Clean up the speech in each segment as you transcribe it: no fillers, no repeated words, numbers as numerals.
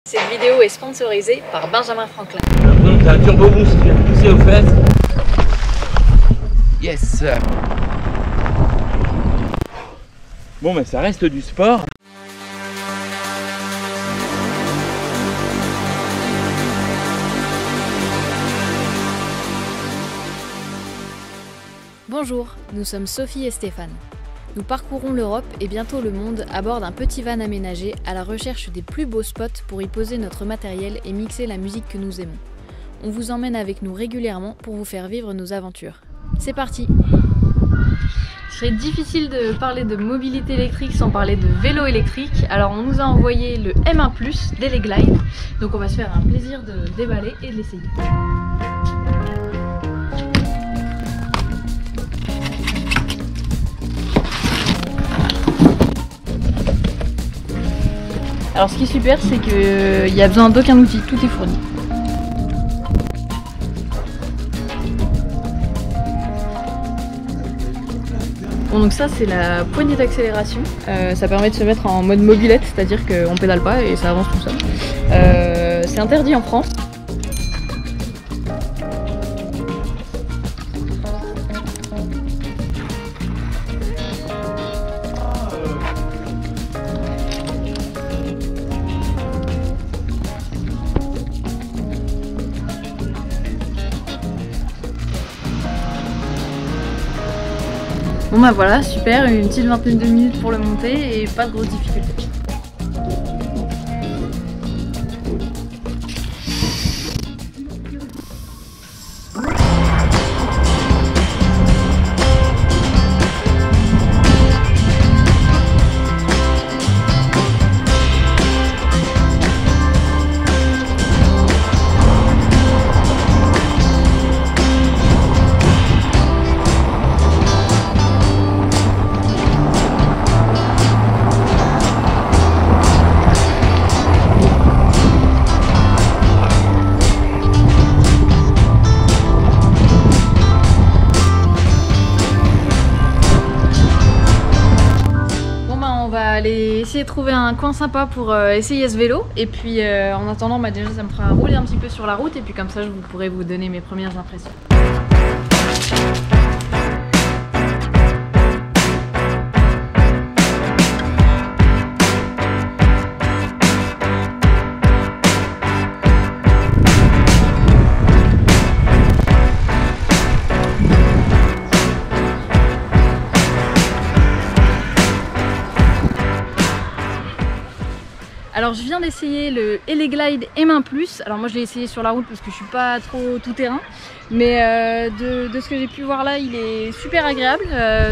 Cette vidéo est sponsorisée par Benjamin Franklin. Bon, t'as un turbo boost qui vient de pousser aux fesses. Yes. Bon, mais ça reste du sport. Bonjour, nous sommes Sophie et Stéphane. Nous parcourons l'Europe et bientôt le monde à bord d'un petit van aménagé à la recherche des plus beaux spots pour y poser notre matériel et mixer la musique que nous aimons. On vous emmène avec nous régulièrement pour vous faire vivre nos aventures. C'est parti! Il serait difficile de parler de mobilité électrique sans parler de vélo électrique. Alors on nous a envoyé le M1+ d'Eleglide. Donc on va se faire un plaisir de déballer et de l'essayer. Alors ce qui est super, c'est qu'il n'y a besoin d'aucun outil, tout est fourni. Bon, donc ça c'est la poignée d'accélération, ça permet de se mettre en mode mobilette, c'est-à-dire qu'on pédale pas et ça avance tout seul. C'est interdit en France. Bon bah voilà, super, une petite vingtaine de minutes pour le monter et pas de grosses difficultés. On va aller essayer de trouver un coin sympa pour essayer ce vélo et puis en attendant déjà ça me fera rouler un petit peu sur la route et puis comme ça je pourrai vous donner mes premières impressions. Alors je viens d'essayer le Eleglide M1+. Alors moi je l'ai essayé sur la route parce que je suis pas trop tout terrain. Mais de ce que j'ai pu voir là, il est super agréable,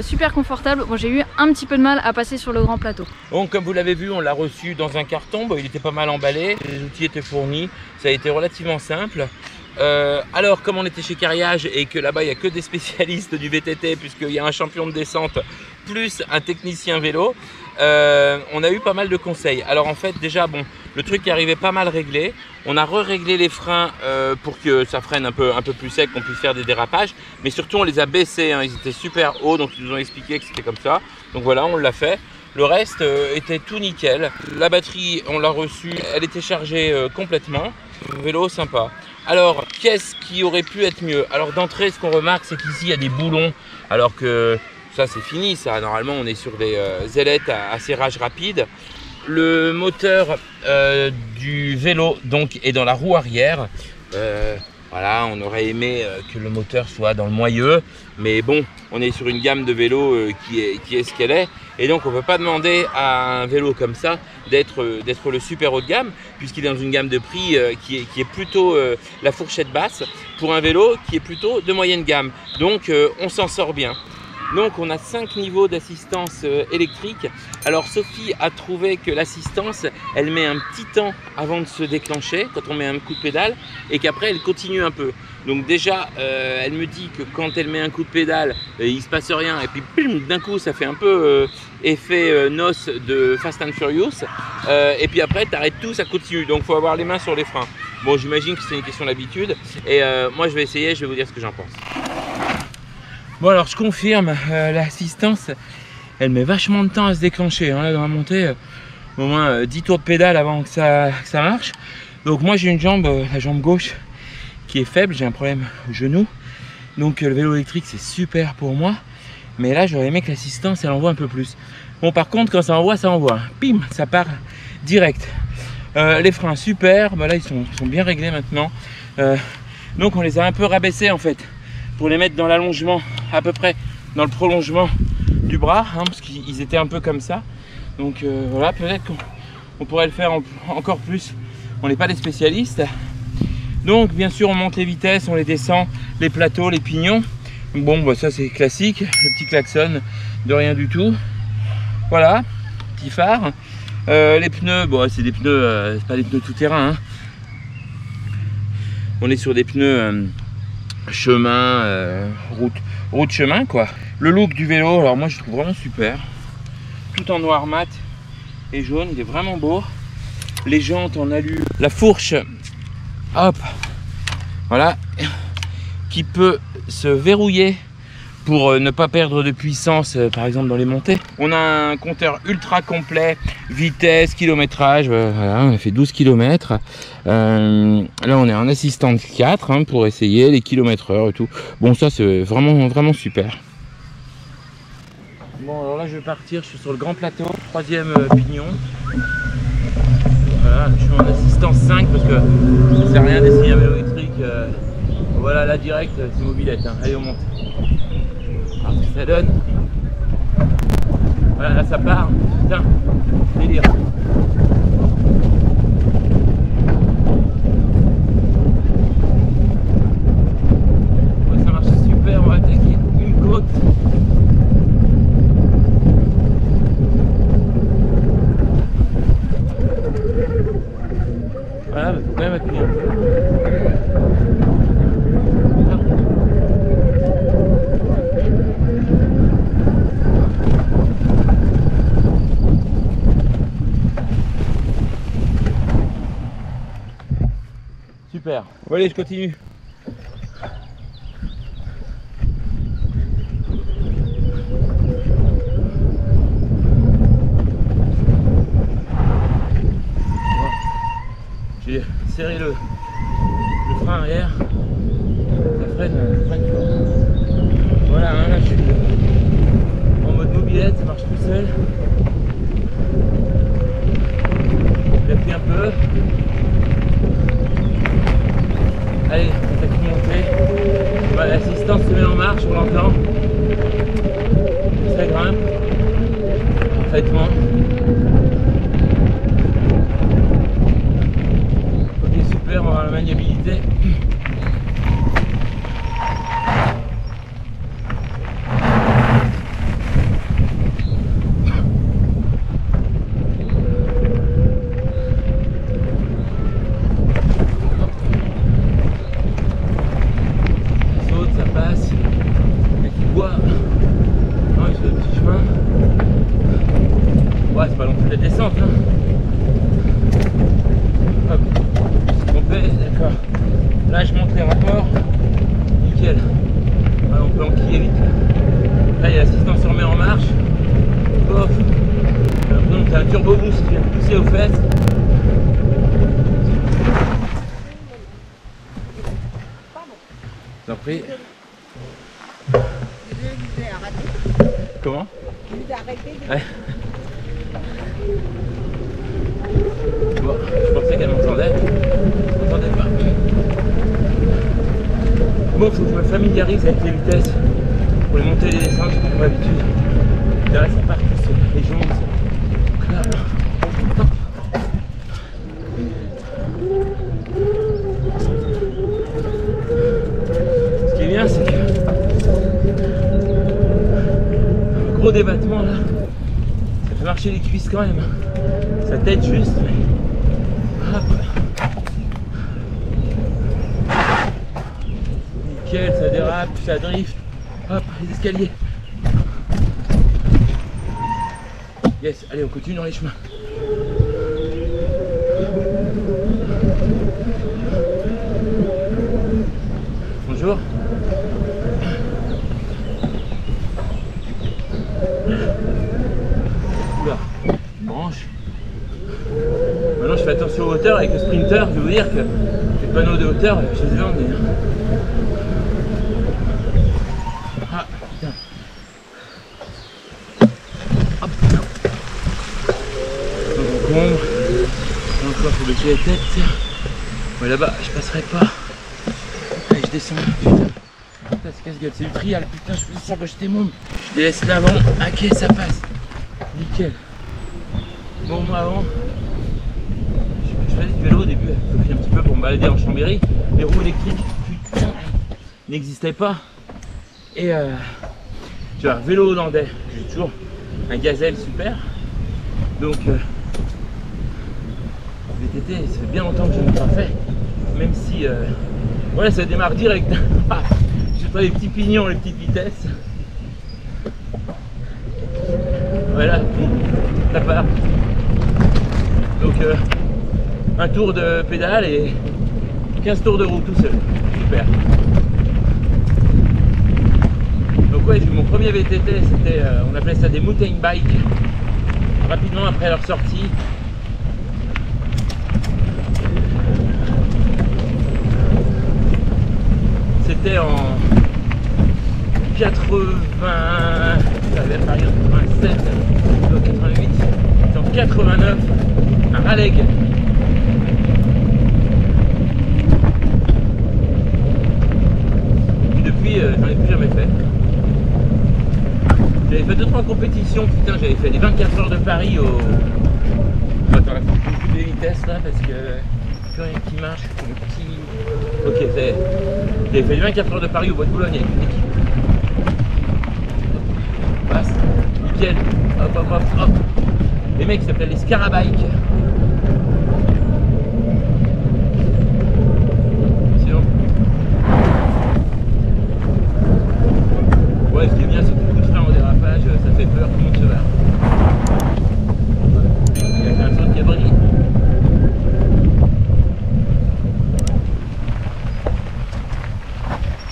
super confortable. Bon, j'ai eu un petit peu de mal à passer sur le grand plateau. Bon, comme vous l'avez vu, on l'a reçu dans un carton. Bon, il était pas mal emballé, les outils étaient fournis. Ça a été relativement simple. Alors, comme on était chez Cariage et que là-bas il n'y a que des spécialistes du VTT puisqu'il y a un champion de descente plus un technicien vélo, on a eu pas mal de conseils. Alors en fait déjà bon, le truc arrivait pas mal réglé. On a re-réglé les freins pour que ça freine un peu plus sec, qu'on puisse faire des dérapages. Mais surtout on les a baissés, hein. Ils étaient super hauts donc ils nous ont expliqué que c'était comme ça. Donc voilà, on l'a fait. Le reste était tout nickel. La batterie, on l'a reçue, elle était chargée complètement. Vélo sympa. Alors, qu'est-ce qui aurait pu être mieux? Alors d'entrée, ce qu'on remarque, c'est qu'ici, il y a des boulons, alors que ça, c'est fini. Ça, normalement, on est sur des ailettes à serrage rapide. Le moteur du vélo, donc, est dans la roue arrière. Voilà, on aurait aimé que le moteur soit dans le moyeu, mais bon, on est sur une gamme de vélos qui est ce qu'elle est, et donc on ne peut pas demander à un vélo comme ça d'être le super haut de gamme, puisqu'il est dans une gamme de prix qui est plutôt la fourchette basse, pour un vélo qui est plutôt de moyenne gamme. Donc on s'en sort bien. Donc on a 5 niveaux d'assistance électrique. Alors Sophie a trouvé que l'assistance, elle met un petit temps avant de se déclencher quand on met un coup de pédale et qu'après elle continue un peu. Donc déjà elle me dit que quand elle met un coup de pédale, il se passe rien et puis d'un coup ça fait un peu effet noce de Fast and Furious et puis après tu arrêtes tout, ça continue. Donc il faut avoir les mains sur les freins. Bon, j'imagine que c'est une question d'habitude et moi je vais essayer, je vais vous dire ce que j'en pense. Bon alors je confirme, l'assistance elle met vachement de temps à se déclencher, hein, là dans la montée. au moins 10 tours de pédale avant que ça marche. Donc moi j'ai une jambe, la jambe gauche qui est faible, j'ai un problème au genou. Donc le vélo électrique c'est super pour moi. Mais là j'aurais aimé que l'assistance elle envoie un peu plus. Bon par contre quand ça envoie, pim, ça part direct. Les freins super, bah là ils sont bien réglés maintenant. Donc on les a un peu rabaissés en fait, pour les mettre dans l'allongement, à peu près dans le prolongement du bras, hein, parce qu'ils étaient un peu comme ça. Donc voilà, peut-être qu'on pourrait le faire encore plus. On n'est pas des spécialistes. Donc bien sûr on monte les vitesses, on les descend, les plateaux, les pignons. Bon bah ça c'est classique, le petit klaxon de rien du tout. Voilà, petit phare. Les pneus, bon c'est des pneus, c'est pas des pneus tout terrain. Hein. On est sur des pneus chemin, route chemin quoi. Le look du vélo, alors moi je trouve vraiment super. Tout en noir mat et jaune, il est vraiment beau. Les jantes en alu, la fourche, hop, voilà, qui peut se verrouiller pour ne pas perdre de puissance, par exemple dans les montées. On a un compteur ultra complet, vitesse, kilométrage, voilà, on a fait 12 km. Là on est en assistante 4 hein, pour essayer les kilomètres/heure et tout. Bon ça c'est vraiment super. Bon alors là je vais partir, je suis sur le grand plateau, 3e pignon. Voilà, je suis en assistance 5 parce que ça sert à rien d'essayer un vélo électrique. Voilà là direct c'est mobilette, hein. Allez on monte. Alors ce que ça donne. Voilà là ça part. Putain, délire. Ouais, ça marche super, on va attaquer une côte. Voilà, il faut quand même appuyer un peu. Super. Bon allez, je continue. J'ai serré le frein arrière, ça freine fort. Voilà, hein, là je suis en mode mobilette, ça marche tout seul. J'appuie un peu. Allez, on attaque une montée. Voilà, l'assistance se met en marche, on l'entend. Ça grimpe parfaitement. On va avoir la maniabilité. Ça saute, ça passe. Et tu vois. Non, il se fait le petit chemin. Ouais, c'est pas non plus la descente. Hein. Hop. D'accord. Là je monte les rapports. Nickel. Voilà, on peut enquiller vite. Là il y a l'assistant se remet en marche. Off. Donc t'as un turbo boost qui vient de pousser aux fesses. T'en prie. Comment? Ouais. Bon, je pensais qu'elle m'entendait. M'entendait pas. Bon, faut que je me familiarise avec les vitesses pour les montées et les descentes, j'ai pas l'habitude. Là, ça part tous les jambes. Donc là, hop. Ce qui est bien, c'est que le gros débattement là, ça fait marcher les cuisses quand même. Ça t'aide juste, mais hop. Nickel, ça dérape, ça drift. Hop, les escaliers. Yes, allez, on continue dans les chemins. Bonjour. Oula, branche. sprinter, je vais vous dire que les panneaux de hauteur, je les ai emmenés. Ah putain. Hop. Donc on comble. Encore faut baisser la tête. Ouais, là-bas, je passerai pas. Allez, je descends. Putain, c'est casse-gueule, c'est du trial. Putain, je fais ça quand j'étais môme. Je délaisse l'avant. Ok, ça passe. Nickel. Bon, moi avant, je faisais du vélo au début. Je faisais un petit peu pour me balader en Chambéry. Les roues électriques, putain, n'existaient pas. Et tu vois, vélo hollandais. J'ai toujours un gazelle super. Donc, VTT, ça fait bien longtemps que je n'ai pas fait. Même si, voilà, ça démarre direct. Je sais pas, les petits pignons, les petites vitesses. Voilà, ça part. Donc, un tour de pédale et 15 tours de roue tout seul. Super. Donc ouais, j'ai eu mon premier VTT, c'était, on appelait ça des mountain bikes. Rapidement après leur sortie. C'était en 80, j'avais à Paris en 87, 88, c'était en 89, un Raleigh. Et depuis, j'en ai plus jamais fait. J'avais fait 2-3 compétitions, putain, j'avais fait les 24 heures de Paris au... Attends, là, faut que je coupe les vitesses là parce que plus rien qui marche, le petit... Ok, c'est... J'avais fait les 24 heures de Paris au Bois de Boulogne avec une équipe. Passe, nickel, hop hop hop hop. Les mecs s'appelaient les Scarabikes. Sinon... Ouais, ce qui est bien, c'est que beaucoup de freins au dérapage, ça fait peur, tout le monde se barre. Il y a un saut de cabri.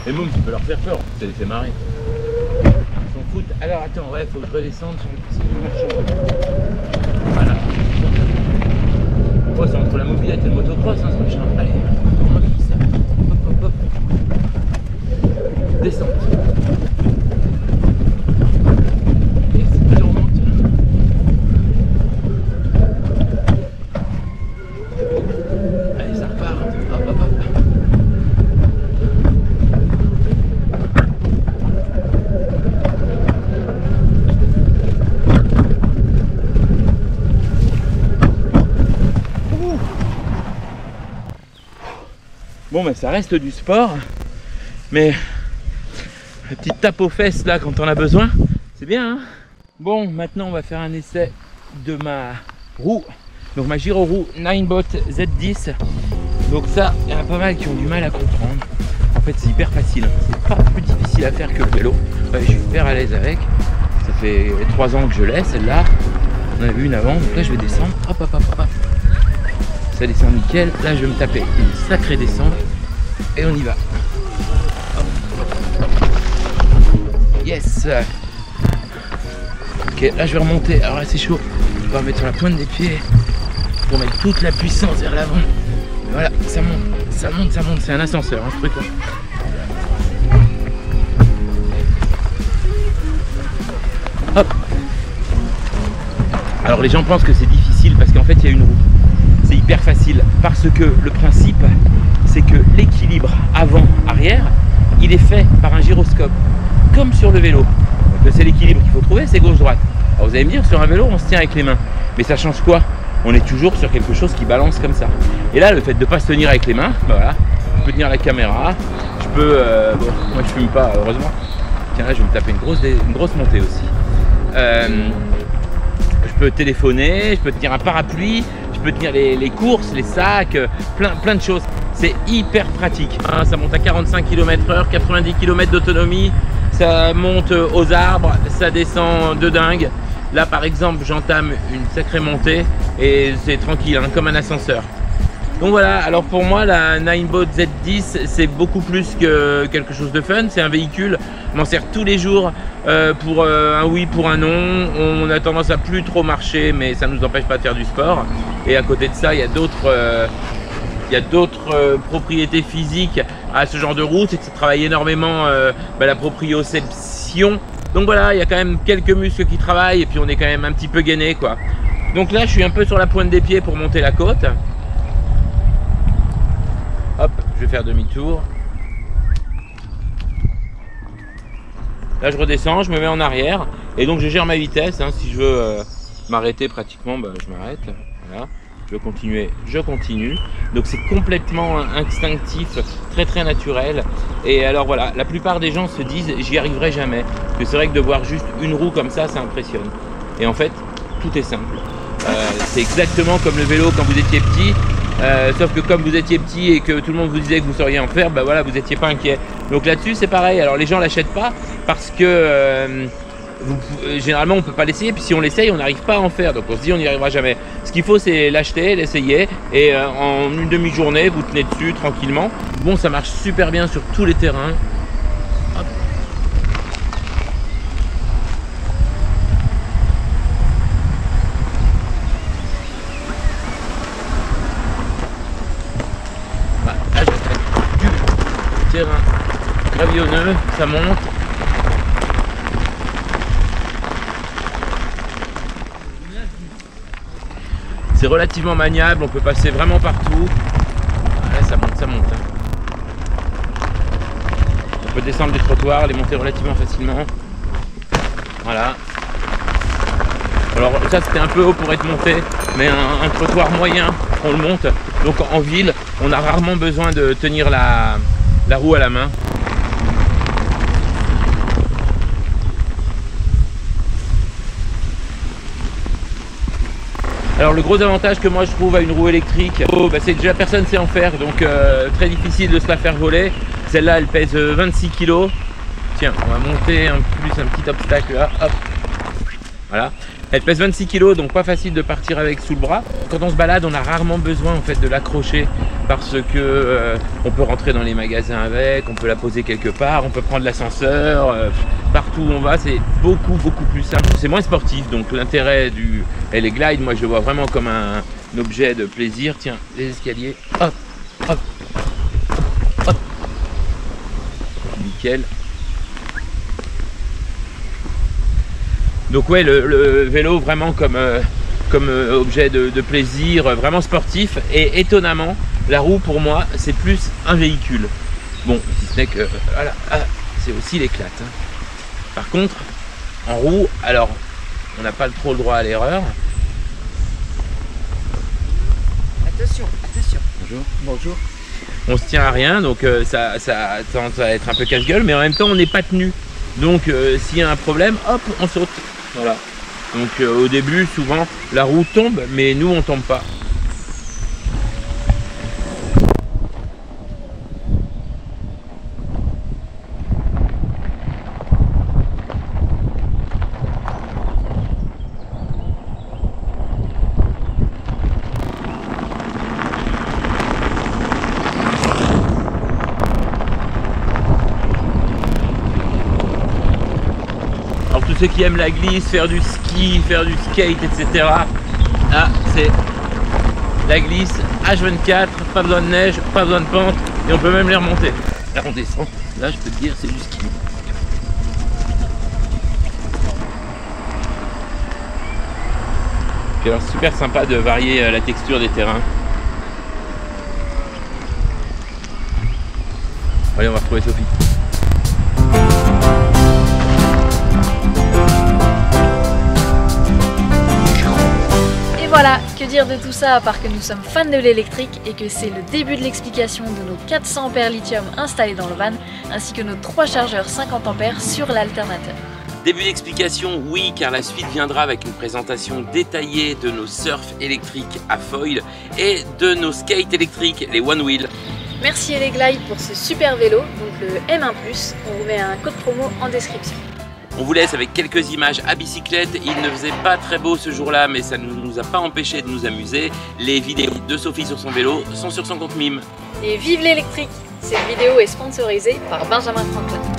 Et boum, tu peux leur faire peur, ça les fait marrer. Ils s'en foutent. Alors attends, ouais, faut que je redescende sur le petit marchand. Voilà. Oh, c'est entre la mobilette et le motocross, hein, ce machin. Allez, on dit ça. Hop, hop, hop. Descente. Et c'est on monte. Allez, ça repart. Hop, hop, hop. Bon, mais ça reste du sport, mais la petite tape aux fesses là quand on a besoin, c'est bien, hein. Bon, maintenant on va faire un essai de ma roue, donc ma Giro roue Ninebot Z10. Donc ça, il y en a pas mal qui ont du mal à comprendre. En fait, c'est hyper facile, c'est pas plus difficile à faire que le vélo. Ouais, je suis hyper à l'aise avec. Ça fait 3 ans que je l'ai, celle-là. On en a vu une avant, donc là je vais descendre. Hop, hop, hop, hop. Ça descend nickel. Là, je vais me taper une sacrée descente. Et on y va. Yes. Ok, là, je vais remonter. Alors là, c'est chaud. Je vais remettre sur la pointe des pieds pour mettre toute la puissance vers l'avant. Voilà, ça monte, ça monte, ça monte. C'est un ascenseur, hein, ce truc-là. Hop. Alors, les gens pensent que c'est difficile parce qu'en fait, il y a une roue. C'est hyper facile parce que le principe, c'est que l'équilibre avant-arrière, il est fait par un gyroscope, comme sur le vélo. Donc c'est l'équilibre qu'il faut trouver, c'est gauche-droite. Alors vous allez me dire, sur un vélo, on se tient avec les mains. Mais ça change quoi? On est toujours sur quelque chose qui balance comme ça. Et là, le fait de ne pas se tenir avec les mains, bah voilà, je peux tenir la caméra, je peux... bon, moi je fume pas, heureusement. Tiens, là, je vais me taper une grosse montée aussi. Je peux téléphoner, je peux tenir un parapluie, je peux tenir les courses, les sacs, plein de choses. C'est hyper pratique. Hein, ça monte à 45 km/h, 90 km d'autonomie, ça monte aux arbres, ça descend de dingue. Là par exemple, j'entame une sacrée montée et c'est tranquille, hein, comme un ascenseur. Donc voilà, alors pour moi la Ninebot Z10 c'est beaucoup plus que quelque chose de fun, c'est un véhicule, on m'en sert tous les jours pour un oui, pour un non, on a tendance à plus trop marcher mais ça ne nous empêche pas de faire du sport. Et à côté de ça il y a d'autres il y a d'autres propriétés physiques à ce genre de roue, c'est que ça travaille énormément la proprioception. Donc voilà, il y a quand même quelques muscles qui travaillent et puis on est quand même un petit peu gainé quoi. Donc là je suis un peu sur la pointe des pieds pour monter la côte. Hop, je vais faire demi-tour. Là je redescends, je me mets en arrière et donc je gère ma vitesse. Hein. Si je veux m'arrêter pratiquement, je m'arrête. Voilà. Je veux continuer, je continue. Donc c'est complètement instinctif, très naturel. Et alors voilà, la plupart des gens se disent j'y arriverai jamais. Parce que c'est vrai que de voir juste une roue comme ça impressionne. Et en fait, tout est simple. C'est exactement comme le vélo quand vous étiez petit. Sauf que comme vous étiez petit et que tout le monde vous disait que vous sauriez en faire, voilà, vous n'étiez pas inquiet. Donc là-dessus c'est pareil. Alors les gens l'achètent pas parce que généralement on peut pas l'essayer, puis si on l'essaye on n'arrive pas à en faire, donc on se dit on n'y arrivera jamais. Ce qu'il faut c'est l'acheter, l'essayer et en une demi-journée vous tenez dessus tranquillement. Bon, ça marche super bien sur tous les terrains. Hop. Voilà, là j'ai du terrain gravillonneux, ça monte. C'est relativement maniable, on peut passer vraiment partout. Là ça monte, ça monte. On peut descendre des trottoirs, les monter relativement facilement. Voilà. Alors ça c'était un peu haut pour être monté, mais un trottoir moyen, on le monte. Donc en ville, on a rarement besoin de tenir la roue à la main. Alors le gros avantage que moi je trouve à une roue électrique, c'est que déjà personne ne sait en faire, donc très difficile de se la faire voler. Celle-là elle pèse 26 kg. Tiens, on va monter un petit obstacle là, hop. Voilà. Elle pèse 26 kg, donc pas facile de partir avec sous le bras. Quand on se balade, on a rarement besoin en fait de l'accrocher parce que on peut rentrer dans les magasins avec, on peut la poser quelque part, on peut prendre l'ascenseur, partout où on va, c'est beaucoup plus simple. C'est moins sportif, donc l'intérêt du L-Glide, moi je le vois vraiment comme un objet de plaisir. Tiens, les escaliers, hop, hop, hop, nickel. Donc ouais, le vélo vraiment comme objet de plaisir, vraiment sportif. Et étonnamment, la roue pour moi, c'est plus un véhicule. Bon, si ce n'est que voilà, c'est aussi l'éclate. Hein. Par contre, en roue, alors, on n'a pas trop le droit à l'erreur. Attention, attention. Bonjour. Bonjour. On se tient à rien, donc ça tend à être un peu casse-gueule, mais en même temps, on n'est pas tenu. Donc s'il y a un problème, hop, on saute. Voilà. Donc au début, souvent, la roue tombe, mais nous, on tombe pas. Tous ceux qui aiment la glisse, faire du ski, faire du skate, etc. Là, c'est la glisse H24, pas besoin de neige, pas besoin de pente, et on peut même les remonter. Là, on descend. Là, je peux te dire, c'est du ski. Puis alors, super sympa de varier la texture des terrains. Allez, on va retrouver Sophie. Voilà, que dire de tout ça à part que nous sommes fans de l'électrique et que c'est le début de l'explication de nos 400 ampères lithium installés dans le van ainsi que nos 3 chargeurs 50 ampères sur l'alternateur. Début d'explication, oui, car la suite viendra avec une présentation détaillée de nos surf électriques à foil et de nos skates électriques, les One Wheel. Merci L-Glide pour ce super vélo, donc le M1+, on vous met un code promo en description. On vous laisse avec quelques images à bicyclette. Il ne faisait pas très beau ce jour-là, mais ça ne nous a pas empêché de nous amuser. Les vidéos de Sophie sur son vélo sont sur son compte Mime. Et vive l'électrique! Cette vidéo est sponsorisée par Benjamin Franklin.